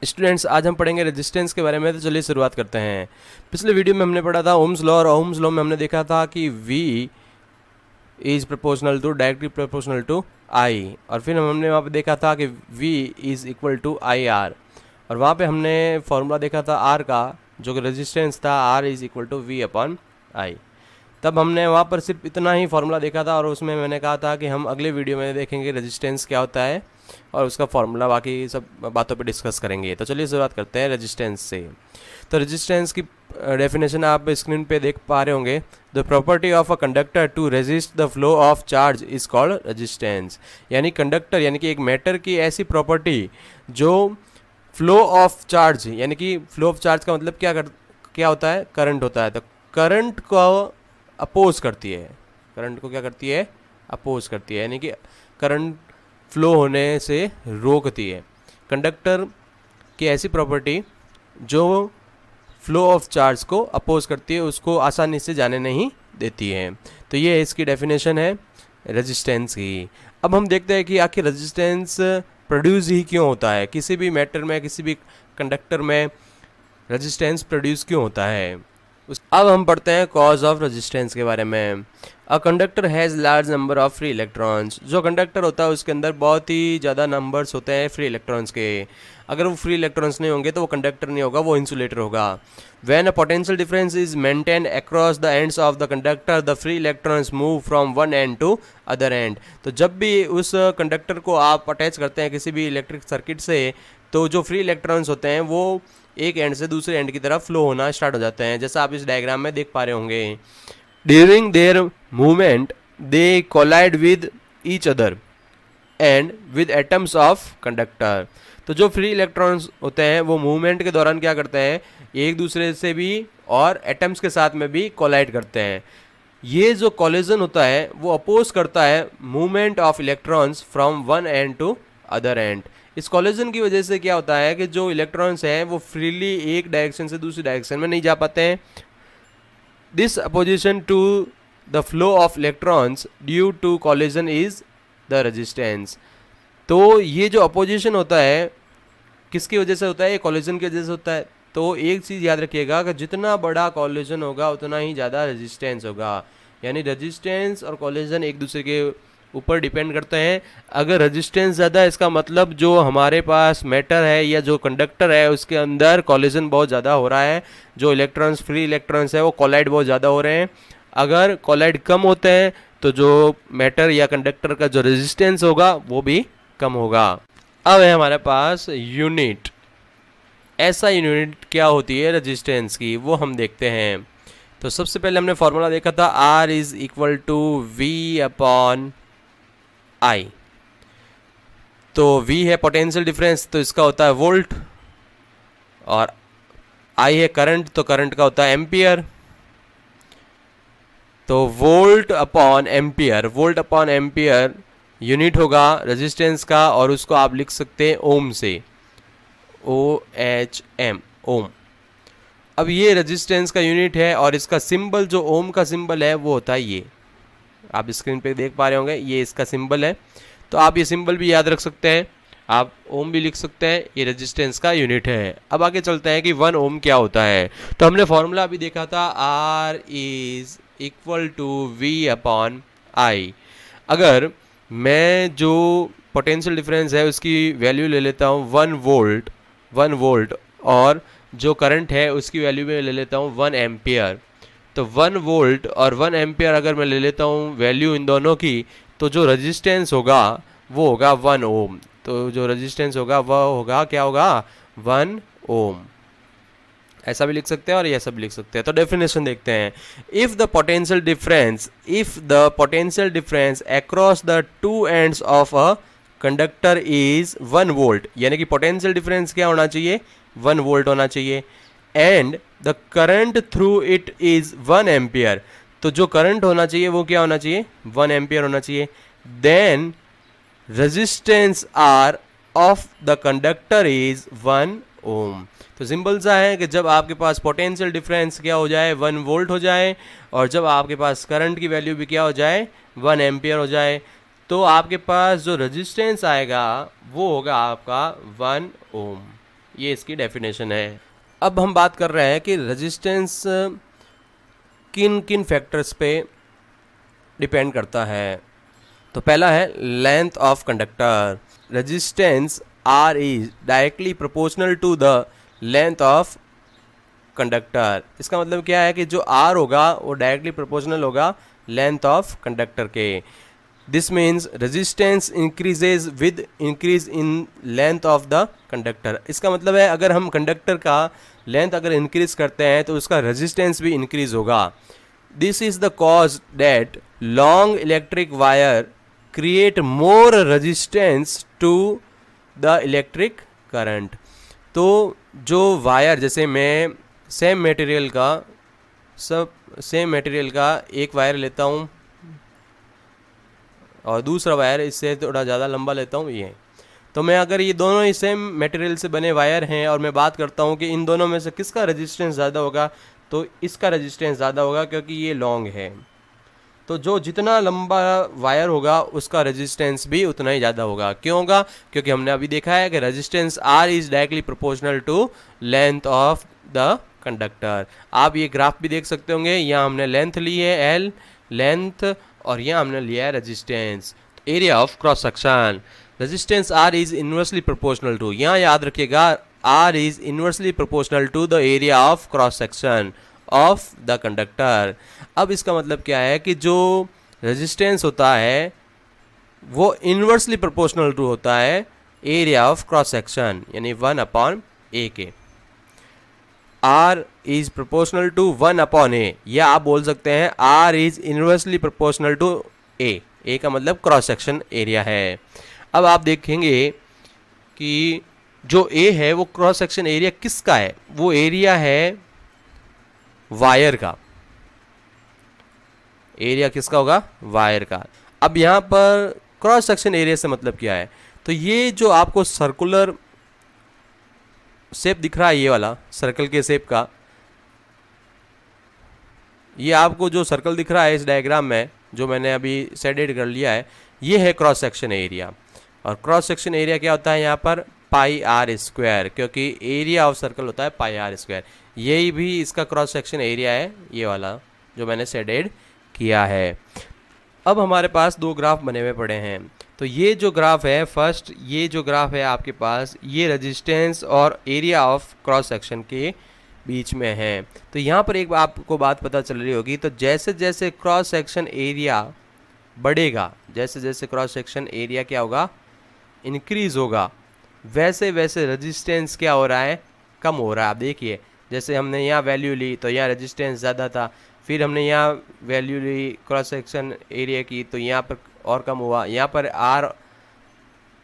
Students, आज हम पढ़ेंगे रेजिस्टेंस के बारे में। तो चलिए शुरुआत करते हैं। पिछले वीडियो में हमने पढ़ा था ओम्स लॉ, और ओम्स लॉ में हमने देखा था कि V is proportional to directly proportional to I, और फिर हमने वहाँ पे देखा था कि V is equal to IR, और वहाँ पे हमने फॉर्मूला देखा था R का, जो कि रेजिस्टेंस था R is equal to V upon I। तब हमने वहाँ पर सिर्फ इतना ही फार्मूला देखा था, और उसमें मैंने कहा था कि हम अगले वीडियो में देखेंगे रेजिस्टेंस क्या होता है और उसका फार्मूला, बाकी सब बातों पे डिस्कस करेंगे। तो चलिए शुरुआत करते हैं रेजिस्टेंस से। तो रेजिस्टेंस की डेफिनेशन आप स्क्रीन पे देख पा रहे होंगे। The property of a conductor to resist the flow of charge is called resistance. यानी कंडक्टर यानी कि एक मैटर की ऐसी प्रॉपर्टी जो फ्लो ऑफ चार्ज, यानी कि फ्लो ऑफ चार्ज का मतलब क्या होता है, करंट होता है। तो करंट को अपोज करती है, करंट को क्या करती है, अपोज करती है, यानी कि करंट फ्लो होने से रोकती है। कंडक्टर की ऐसी प्रॉपर्टी जो फ्लो ऑफ चार्ज को अपोज करती है, उसको आसानी से जाने नहीं देती है। तो ये इसकी डेफिनेशन है रेजिस्टेंस की। अब हम देखते हैं कि आखिर रेजिस्टेंस प्रोड्यूस ही क्यों होता है, किसी भी मैटर में, किसी भी कंडक्टर में रेजिस्टेंस प्रोड्यूस क्यों होता है। अब हम पढ़ते हैं कॉज ऑफ रेजिस्टेंस के बारे में। A conductor has large number of free electrons. जो कंडक्टर होता है उसके अंदर बहुत ही ज़्यादा नंबर्स होते हैं फ्री इलेक्ट्रॉन्स के। अगर वो फ्री इलेक्ट्रॉन्स नहीं होंगे तो वो कंडक्टर नहीं होगा, वो इंसुलेटर होगा। When a potential difference is maintain across the ends of the conductor, the free electrons move from one end to other end. तो जब भी उस कंडक्टर को आप अटैच करते हैं किसी भी इलेक्ट्रिक सर्किट से, तो जो फ्री इलेक्ट्रॉन्स होते हैं वो एक एंड से दूसरे एंड की तरफ फ्लो होना स्टार्ट हो जाते हैं, जैसा आप इस डायग्राम में देख पा रहे होंगे। During their movement they collide with each other and with atoms of conductor. तो जो फ्री इलेक्ट्रॉन्स होते हैं वो मूवमेंट के दौरान क्या करते हैं, एक दूसरे से भी और एटम्स के साथ में भी कोलाइड करते हैं। ये जो कोलिजन होता है वो अपोज करता है movement of electrons from one end to other end. इस कोलिजन की वजह से क्या होता है कि जो इलेक्ट्रॉन्स हैं वो फ्रीली एक डायरेक्शन से दूसरी डायरेक्शन में नहीं जा पाते हैं। This opposition to the flow of electrons due to collision is the resistance. तो ये जो अपोजिशन होता है किसकी वजह से होता है, ये कोलिजन की वजह से होता है। तो एक चीज़ याद रखिएगा कि जितना बड़ा कोलिजन होगा उतना ही ज़्यादा रेजिस्टेंस होगा, यानी रेजिस्टेंस और कोलिजन एक दूसरे के ऊपर डिपेंड करते हैं। अगर रेजिस्टेंस ज़्यादा है इसका मतलब जो हमारे पास मैटर है या जो कंडक्टर है उसके अंदर कोलिजन बहुत ज़्यादा हो रहा है, जो इलेक्ट्रॉन्स फ्री इलेक्ट्रॉन्स है वो कोलाइड बहुत ज़्यादा हो रहे हैं। अगर कोलाइड कम होते हैं तो जो मैटर या कंडक्टर का जो रेजिस्टेंस होगा वो भी कम होगा। अब है हमारे पास यूनिट। ऐसा यूनिट क्या होती है रेजिस्टेंस की, वो हम देखते हैं। तो सबसे पहले हमने फॉर्मूला देखा था R is equal to V upon I। तो V है पोटेंशियल डिफरेंस, तो इसका होता है वोल्ट, और I है करंट, तो करंट का होता है एम्पियर। तो volt upon ampere, volt upon ampere unit होगा रेजिस्टेंस का, और उसको आप लिख सकते हैं ओम से, OHM, ओम। अब ये रेजिस्टेंस का यूनिट है, और इसका सिंबल जो ओम का सिंबल है वो होता है ये, आप स्क्रीन पे देख पा रहे होंगे, ये इसका सिंबल है। तो आप ये सिंबल भी याद रख सकते हैं, आप ओम भी लिख सकते हैं, ये रेजिस्टेंस का यूनिट है। अब आगे चलते हैं कि 1 ओम क्या होता है। तो हमने फॉर्मूला भी देखा था R is equal to V upon I। अगर मैं जो पोटेंशियल डिफरेंस है उसकी वैल्यू ले लेता हूँ 1 वोल्ट, और जो करंट है उसकी वैल्यू में ले लेता हूँ 1 एम्पियर। तो 1 वोल्ट और 1 एम्पियर अगर मैं ले लेता हूँ वैल्यू इन दोनों की, तो जो रेजिस्टेंस होगा वो होगा 1 ओम। तो जो रेजिस्टेंस होगा वह होगा, क्या होगा, 1 ओम। ऐसा भी लिख सकते हैं और ऐसा भी लिख सकते हैं। तो डेफिनेशन देखते हैं। If the potential difference across the two ends of a conductor is 1 volt, यानी कि पोटेंशियल डिफरेंस क्या होना चाहिए, 1 वोल्ट होना चाहिए, and the current through it is 1 ampere. तो जो करंट होना चाहिए वो क्या होना चाहिए, 1 एम्पियर होना चाहिए। Then resistance R of the conductor is 1 ohm. तो सिंपल सा है कि जब आपके पास पोटेंशियल डिफरेंस क्या हो जाए, 1 वोल्ट हो जाए, और जब आपके पास करंट की वैल्यू भी क्या हो जाए, 1 एम्पियर हो जाए, तो आपके पास जो रेजिस्टेंस आएगा वो होगा आपका 1 ओम। ये इसकी डेफिनेशन है। अब हम बात कर रहे हैं कि रेजिस्टेंस किन किन फैक्टर्स पे डिपेंड करता है। तो पहला है length of conductor. Resistance R is directly proportional to the length of conductor. इसका मतलब क्या है कि जो R होगा वो डायरेक्टली प्रोपोर्शनल होगा लेंथ ऑफ कंडक्टर के। This means resistance increases with increase in length of the conductor. इसका मतलब है अगर हम कंडक्टर का लेंथ अगर इंक्रीज करते हैं तो उसका रेजिस्टेंस भी इंक्रीज होगा। This is the cause that long electric wire create more resistance to the electric current. तो जो वायर, जैसे मैं सेम मटेरियल का एक वायर लेता हूँ और दूसरा वायर इससे थोड़ा ज़्यादा लंबा लेता हूँ ये, तो मैं अगर ये दोनों ही सेम मटेरियल से बने वायर हैं और मैं बात करता हूँ कि इन दोनों में से किसका रेजिस्टेंस ज़्यादा होगा, तो इसका रेजिस्टेंस ज़्यादा होगा क्योंकि ये लॉन्ग है। तो जो जितना लंबा वायर होगा उसका रेजिस्टेंस भी उतना ही ज़्यादा होगा। क्यों होगा? क्योंकि हमने अभी देखा है कि resistance R is directly proportional to length of the conductor. आप ये ग्राफ भी देख सकते होंगे, यहाँ हमने लेंथ ली है L लेंथ और यहाँ हमने लिया है resistance. Area of cross section, resistance R is inversely proportional to, यहाँ याद रखिएगा R is inversely proportional to the area of cross section of the conductor. अब इसका मतलब क्या है कि जो रेजिस्टेंस होता है वो इनवर्सली प्रोपोर्शनल टू होता है एरिया ऑफ क्रॉस सेक्शन, यानी 1/A के। R is proportional to 1/A, या आप बोल सकते हैं R is inversely proportional to A का मतलब क्रॉस सेक्शन एरिया है। अब आप देखेंगे कि जो A है वो क्रॉस सेक्शन एरिया किसका है? वो एरिया है वायर का। एरिया किसका होगा? वायर का। अब यहाँ पर क्रॉस सेक्शन एरिया से मतलब क्या है? तो ये जो आपको सर्कुलर शेप दिख रहा है, ये वाला सर्कल के शेप का, ये आपको जो सर्कल दिख रहा है इस डायग्राम में जो मैंने अभी शेडेड कर लिया है, ये है क्रॉस सेक्शन एरिया। और क्रॉस सेक्शन एरिया क्या होता है यहाँ पर? πr², क्योंकि एरिया ऑफ सर्कल होता है πr²। यही भी इसका क्रॉस सेक्शन एरिया है, ये वाला जो मैंने शेडेड किया है। अब हमारे पास दो ग्राफ बने हुए पड़े हैं। तो ये जो ग्राफ है फर्स्ट, ये जो ग्राफ है आपके पास, ये रेजिस्टेंस और एरिया ऑफ क्रॉस सेक्शन के बीच में है। तो यहाँ पर एक आपको बात पता चल रही होगी, तो जैसे जैसे क्रॉस सेक्शन एरिया बढ़ेगा, जैसे जैसे क्रॉस सेक्शन एरिया क्या होगा? इंक्रीज होगा, वैसे वैसे रेजिस्टेंस क्या हो रहा है? कम हो रहा है। आप देखिए, जैसे हमने यहाँ वैल्यू ली तो यहाँ रेजिस्टेंस ज़्यादा था, फिर हमने यहाँ वैल्यू ली क्रॉस सेक्शन एरिया की तो यहाँ पर और कम हुआ, यहाँ पर R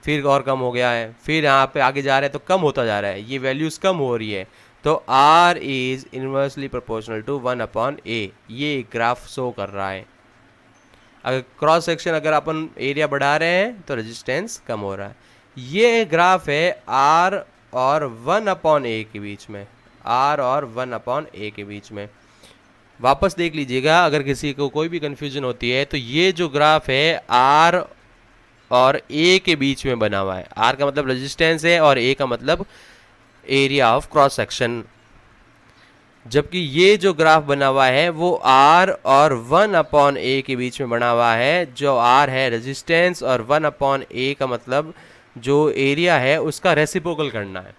फिर और कम हो गया है, फिर यहाँ पे आगे जा रहे हैं तो कम होता जा रहा है, ये वैल्यूज़ कम हो रही है। तो R is inversely proportional to 1/A, ये ग्राफ शो कर रहा है। अगर क्रॉस सेक्शन अगर अपन एरिया बढ़ा रहे हैं तो रेजिस्टेंस कम हो रहा है। ये ग्राफ है R और 1/A के बीच में, R और 1/A के बीच में। वापस देख लीजिएगा अगर किसी को कोई भी कन्फ्यूजन होती है, तो ये जो ग्राफ है R और A के बीच में बना हुआ है। R का मतलब रेजिस्टेंस है और A का मतलब एरिया ऑफ क्रॉस सेक्शन। जबकि ये जो ग्राफ बना हुआ है वो R और 1/A के बीच में बना हुआ है। जो R है रेजिस्टेंस और 1/A का मतलब जो एरिया है उसका रेसिप्रोकल करना है।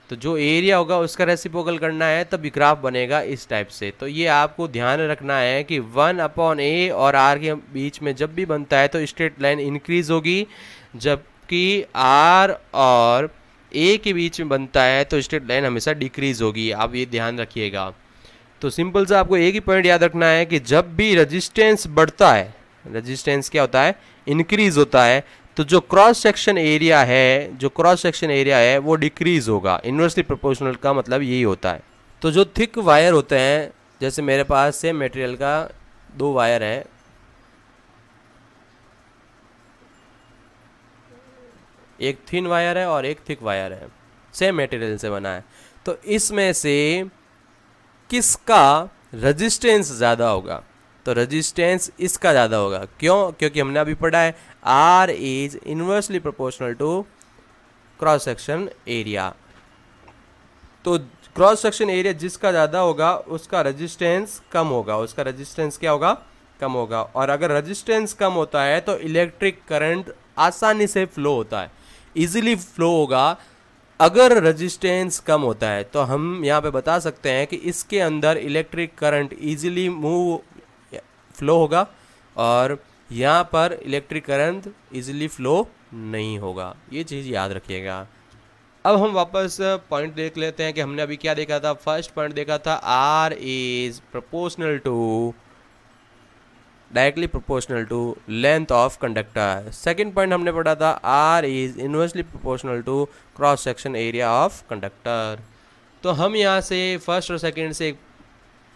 तो जो एरिया होगा उसका रेसिप्रोकल करना है, तब ग्राफ बनेगा इस टाइप से। तो ये आपको ध्यान रखना है कि 1/A और R के बीच में जब भी बनता है तो स्ट्रेट लाइन इंक्रीज होगी, जबकि R और A के बीच में बनता है तो स्ट्रेट लाइन हमेशा डिक्रीज होगी। आप ये ध्यान रखिएगा। तो सिंपल से आपको एक ही पॉइंट याद रखना है कि जब भी रेजिस्टेंस बढ़ता है, रेजिस्टेंस क्या होता है? इंक्रीज होता है, तो जो क्रॉस सेक्शन एरिया है वो डिक्रीज होगा। इनवर्सली प्रोपोर्शनल का मतलब यही होता है। तो जो थिक वायर होते हैं, जैसे मेरे पास सेम मटेरियल का दो वायर है, एक थिन वायर है और एक थिक वायर है, सेम मटेरियल से बना है, तो इसमें से किसका रेजिस्टेंस ज़्यादा होगा? तो रेजिस्टेंस इसका ज़्यादा होगा। क्यों? क्योंकि हमने अभी पढ़ा है R is inversely proportional to cross section area. तो क्रॉस सेक्शन एरिया जिसका ज़्यादा होगा उसका रेजिस्टेंस कम होगा, उसका रेजिस्टेंस क्या होगा, कम होगा। और अगर रेजिस्टेंस कम होता है तो इलेक्ट्रिक करंट आसानी से फ्लो होता है, इजीली फ्लो होगा। अगर रेजिस्टेंस कम होता है तो हम यहाँ पे बता सकते हैं कि इसके अंदर इलेक्ट्रिक करंट इजीली फ्लो होगा और यहाँ पर इलेक्ट्रिक करंट इजीली फ्लो नहीं होगा। ये चीज़ याद रखिएगा। अब हम वापस पॉइंट देख लेते हैं कि हमने अभी क्या देखा था। फर्स्ट पॉइंट देखा था R is proportional to, directly proportional to length of conductor. Second point हमने पढ़ा था R is inversely proportional to cross section area of conductor. तो हम यहाँ से फर्स्ट और सेकंड से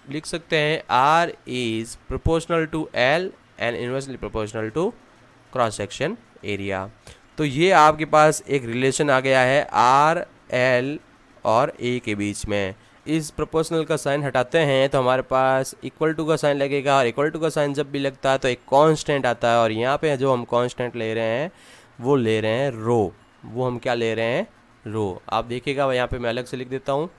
लिख सकते हैं R is proportional to L and inversely proportional to cross section area. तो ये आपके पास एक रिलेशन आ गया है R L और A के बीच में। इस प्रोपोर्शनल का साइन हटाते हैं तो हमारे पास इक्वल टू का साइन लगेगा, और इक्वल टू का साइन जब भी लगता है तो एक कांस्टेंट आता है, और यहाँ पे जो हम कांस्टेंट ले रहे हैं वो ले रहे हैं रो। वो हम क्या ले रहे हैं, रो। आप देखिएगा यहाँ पे मैं अलग से लिख देता हूँ,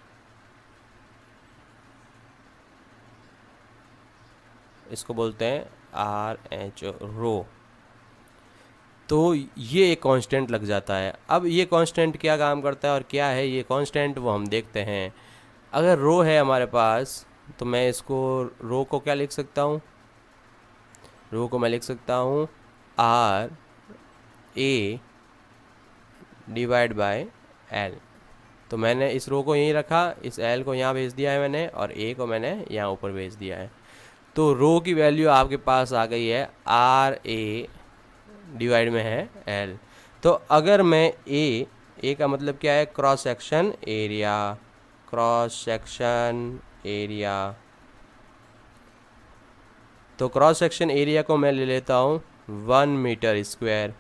इसको बोलते हैं RH रो। तो ये एक कांस्टेंट लग जाता है। अब ये कांस्टेंट क्या काम करता है और क्या है ये कांस्टेंट, वो हम देखते हैं। अगर रो है हमारे पास तो मैं इसको रो को क्या लिख सकता हूँ, रो को मैं लिख सकता हूँ RA डिवाइड बाय L। तो मैंने इस रो को यहीं रखा, इस L को यहाँ भेज दिया है मैंने, और A को मैंने यहाँ ऊपर भेज दिया है। तो रो की वैल्यू आपके पास आ गई है RA डिवाइड में है L। तो अगर मैं A का मतलब क्या है, cross section area, cross section area. तो क्रॉस सेक्शन एरिया को मैं ले लेता हूँ 1 मीटर स्क्वायर,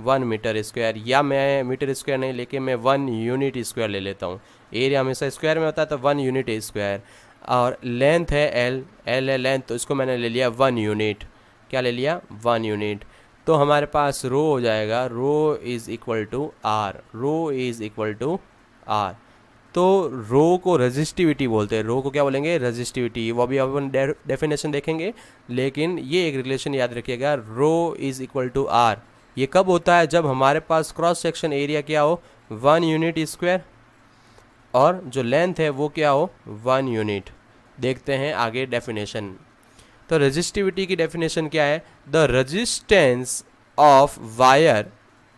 1 मीटर स्क्वायर, या मैं मीटर स्क्वायर नहीं लेके मैं 1 यूनिट स्क्वायर ले लेता हूँ। एरिया हमेशा स्क्वायर में होता है तो 1 यूनिट स्क्वायर। और लेंथ है L है लेंथ, तो इसको मैंने ले लिया 1 यूनिट। क्या ले लिया, 1 यूनिट। तो हमारे पास रो हो जाएगा, rho is equal to R, rho is equal to R। तो रो को रेजिस्टिविटी बोलते हैं, रो को क्या बोलेंगे, रेजिस्टिविटी। वो अभी अपन डेफिनेशन देखेंगे, लेकिन ये एक रिलेशन याद रखिएगा, rho is equal to R। ये कब होता है, जब हमारे पास क्रॉस सेक्शन एरिया क्या हो, 1 यूनिट स्क्वायर, और जो लेंथ है वो क्या हो, 1 यूनिट। देखते हैं आगे डेफिनेशन। तो रेजिस्टिविटी की डेफिनेशन क्या है, the resistance of wire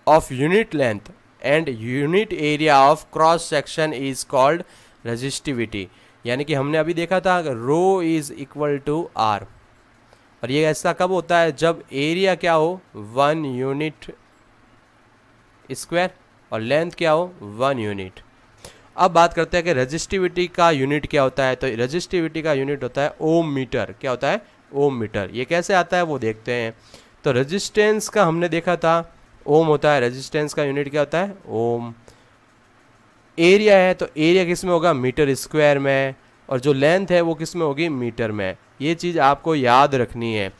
of unit length and unit area of cross section is called resistivity. यानी कि हमने अभी देखा था रो इज इक्वल टू R, और ये ऐसा कब होता है, जब एरिया क्या हो, 1 यूनिट स्क्वायर, और लेंथ क्या हो, 1 यूनिट। अब बात करते हैं कि रेजिस्टिविटी का यूनिट क्या होता है। तो रेजिस्टिविटी का यूनिट होता है ओम मीटर। क्या होता है, ओम मीटर। ये कैसे आता है वो देखते हैं। तो रेजिस्टेंस का हमने देखा था ओम होता है, रेजिस्टेंस का यूनिट क्या होता है, ओम। एरिया है तो एरिया किस में होगा, मीटर स्क्वायर में, और जो लेंथ है वो किस में होगी, मीटर में। ये चीज़ आपको याद रखनी है।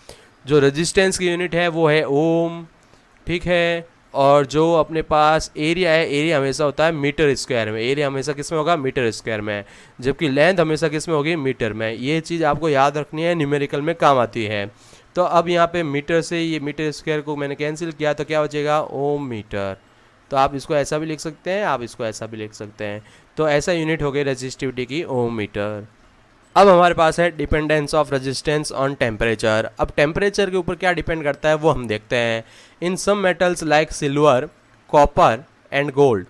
जो रेजिस्टेंस की यूनिट है वो है ओम, ठीक है। और जो अपने पास एरिया है, एरिया हमेशा होता है मीटर स्क्वायर में, एरिया हमेशा किस में होगा, मीटर स्क्वायर में, जबकि लेंथ हमेशा किस में होगी, मीटर में। ये चीज़ आपको याद रखनी है, न्यूमेरिकल में काम आती है। तो अब यहाँ पे मीटर से ये मीटर स्क्वायर को मैंने कैंसिल किया तो क्या बचेगा, ओम मीटर। तो आप इसको ऐसा भी लिख सकते हैं, आप इसको ऐसा भी लिख सकते हैं। तो ऐसा यूनिट हो गई रेजिस्टिविटी की, ओम मीटर। अब हमारे पास है dependence of resistance on temperature. अब टेम्परेचर के ऊपर क्या डिपेंड करता है वो हम देखते हैं। In some metals like silver, copper and gold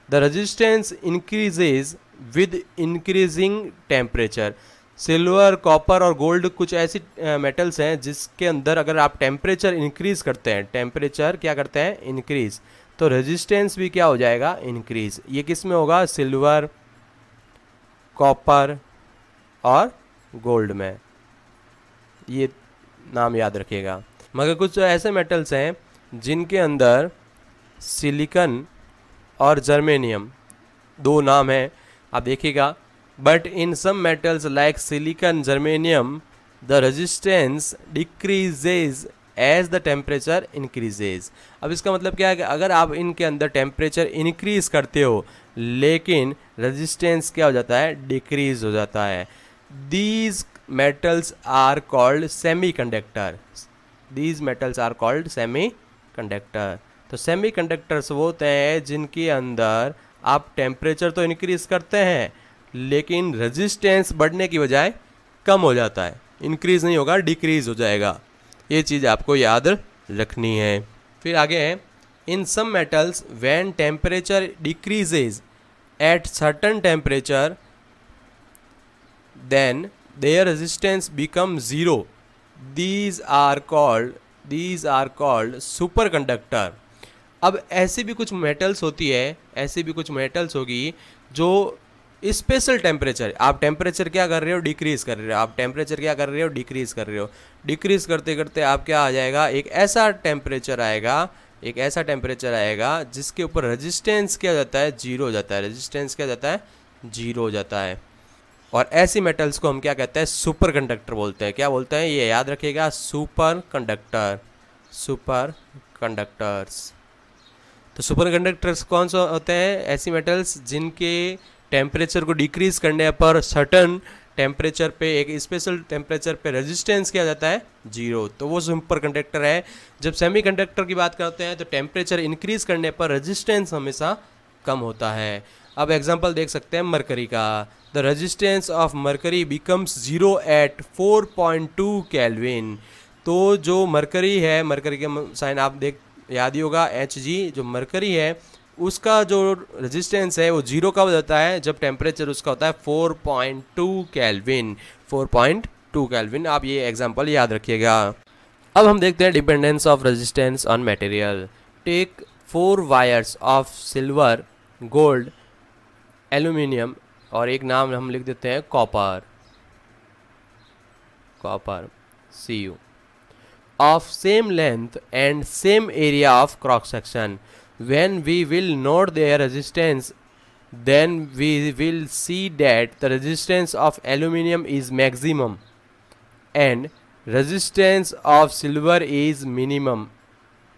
the resistance increases with increasing temperature. Silver, copper और गोल्ड कुछ ऐसी मेटल्स हैं जिसके अंदर अगर आप टेम्परेचर इंक्रीज करते हैं, टेम्परेचर क्या करते हैं, इंक्रीज, तो रेजिस्टेंस भी क्या हो जाएगा, इंक्रीज। ये किस में होगा, सिल्वर, कॉपर और गोल्ड में। ये नाम याद रखिएगा। मगर कुछ ऐसे मेटल्स हैं जिनके अंदर सिलिकॉन और जर्मेनियम, दो नाम हैं, आप देखिएगा। But in some metals like silicon, germanium the resistance decreases as the temperature increases. अब इसका मतलब क्या है कि अगर आप इनके अंदर टेम्परेचर इंक्रीज करते हो लेकिन रेजिस्टेंस क्या हो जाता है, डिक्रीज हो जाता है। These metals are called semi conductor, these metals are called semi conductor. तो सेमी कंडक्टर्स वो होते हैं जिनके अंदर आप टेम्परेचर तो इंक्रीज करते हैं लेकिन रेजिस्टेंस बढ़ने की बजाय कम हो जाता है, इंक्रीज नहीं होगा, डिक्रीज हो जाएगा। ये चीज़ आपको याद रखनी है। फिर आगे है, in some metals when temperature decreases at certain temperature then their resistance become zero, these are called superconductor. अब ऐसी भी कुछ मेटल्स होती है, ऐसी भी कुछ मेटल्स होगी जो स्पेशल टेम्परेचर, आप टेम्परेचर क्या कर रहे हो, डिक्रीज़ कर रहे हो, आप टेम्परेचर क्या कर रहे हो, डिक्रीज़ कर रहे हो, डिक्रीज़ करते करते आप क्या आ जाएगा, एक ऐसा टेम्परेचर आएगा जिसके ऊपर रेजिस्टेंस क्या जाता है, जीरो हो जाता है, रेजिस्टेंस क्या जाता है, जीरो हो जाता है। और ऐसी मेटल्स को हम क्या कहते हैं, सुपर कंडक्टर बोलते हैं। क्या बोलते हैं, ये याद रखिएगा, सुपर कंडक्टर, सुपर कंडक्टर्स। तो सुपर कंडक्टर्स कौन से होते हैं, ऐसी मेटल्स जिनके टेम्परेचर को डिक्रीज करने पर सर्टन टेम्परेचर पे, एक स्पेशल टेम्परेचर पे रेजिस्टेंस किया जाता है जीरो, तो वो सुपर कंडक्टर है। जब सेमी कंडक्टर की बात करते हैं तो टेम्परेचर इंक्रीज करने पर रेजिस्टेंस हमेशा कम होता है। अब एग्जांपल देख सकते हैं मरकरी का, the resistance of mercury becomes zero at 4.2 kelvin. तो जो मरकरी है, मरकरी के साइन आप याद ही होगा, Hg, जो मरकरी है उसका जो रेजिस्टेंस है वो जीरो कब हो जाता है, जब टेम्परेचर उसका होता है 4.2 केल्विन, 4.2 केल्विन। आप ये एग्जांपल याद रखिएगा। अब हम देखते हैं dependence of resistance on material. Take 4 wires of silver, gold, aluminium और एक नाम हम लिख देते हैं copper, copper Cu, of same length and same area of cross section. When we will note their resistance, then we will see that the resistance of aluminium is maximum and resistance of silver is minimum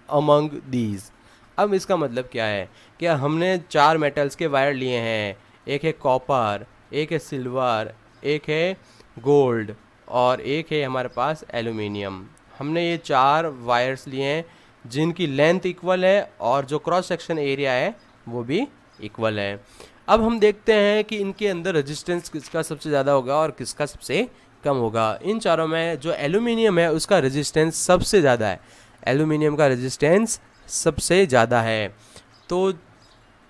among these. अब इसका मतलब क्या है कि हमने 4 metals के wire लिए हैं, एक है कॉपर, एक है सिल्वर, एक है गोल्ड और एक है हमारे पास एल्यूमिनियम। हमने ये 4 वायर्स लिए हैं जिनकी लेंथ इक्वल है और जो क्रॉस सेक्शन एरिया है वो भी इक्वल है। अब हम देखते हैं कि इनके अंदर रेजिस्टेंस किसका सबसे ज़्यादा होगा और किसका सबसे कम होगा। इन चारों में जो एल्यूमिनियम है उसका रेजिस्टेंस सबसे ज़्यादा है, एल्यूमिनियम का रेजिस्टेंस सबसे ज़्यादा है। तो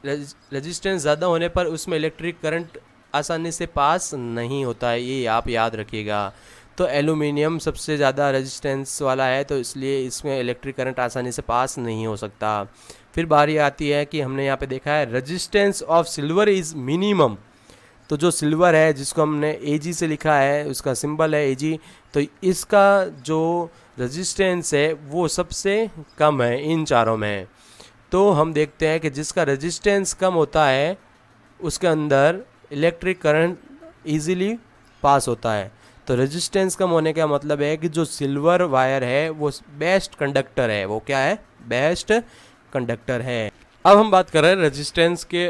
रेजिस्टेंस ज़्यादा होने पर उसमें इलेक्ट्रिक करंट आसानी से पास नहीं होता है, ये आप याद रखिएगा। तो एल्यूमिनियम सबसे ज़्यादा रेजिस्टेंस वाला है तो इसलिए इसमें इलेक्ट्रिक करंट आसानी से पास नहीं हो सकता। फिर बारी आती है कि हमने यहाँ पे देखा है resistance of silver is minimum. तो जो सिल्वर है जिसको हमने Ag से लिखा है, उसका सिंबल है Ag, तो इसका जो रेजिस्टेंस है वो सबसे कम है इन चारों में। तो हम देखते हैं कि जिसका रेजिस्टेंस कम होता है उसके अंदर इलेक्ट्रिक करंट ईजीली पास होता है। तो रेजिस्टेंस कम होने का मतलब है कि जो सिल्वर वायर है वो बेस्ट कंडक्टर है, वो क्या है, बेस्ट कंडक्टर है। अब हम बात कर रहे हैं रेजिस्टेंस के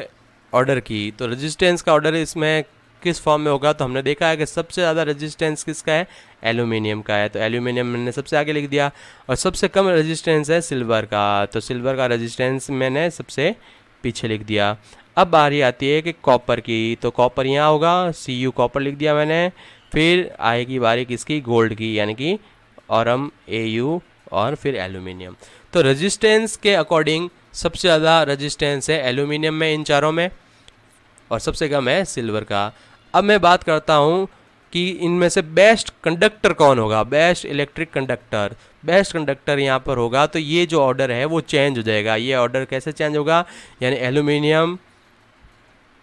ऑर्डर की। तो रेजिस्टेंस का ऑर्डर इसमें किस फॉर्म में होगा, तो हमने देखा है कि सबसे ज़्यादा रेजिस्टेंस किसका है, एल्यूमिनियम का है, तो एल्यूमिनियम मैंने सबसे आगे लिख दिया। और सबसे कम रेजिस्टेंस है सिल्वर का, तो सिल्वर का रेजिस्टेंस मैंने सबसे पीछे लिख दिया। अब बारी आती है कि कॉपर की, तो कॉपर यहाँ होगा, Cu कॉपर लिख दिया मैंने। फिर आएगी बारी किसकी, गोल्ड की, यानी कि और हम Au और फिर एल्यूमिनियम। तो रेजिस्टेंस के अकॉर्डिंग सबसे ज़्यादा रेजिस्टेंस है एल्यूमिनियम में इन चारों में और सबसे कम है सिल्वर का। अब मैं बात करता हूँ कि इनमें से बेस्ट कंडक्टर कौन होगा, best electric conductor. Best conductor यहाँ पर होगा तो ये जो ऑर्डर है वो चेंज हो जाएगा। ये ऑर्डर कैसे चेंज होगा, यानी एल्यूमिनियम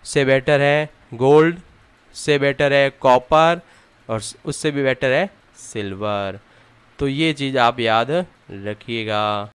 से बेटर है गोल्ड, से बेटर है कॉपर और उससे भी बेटर है सिल्वर। तो ये चीज़ आप याद रखिएगा।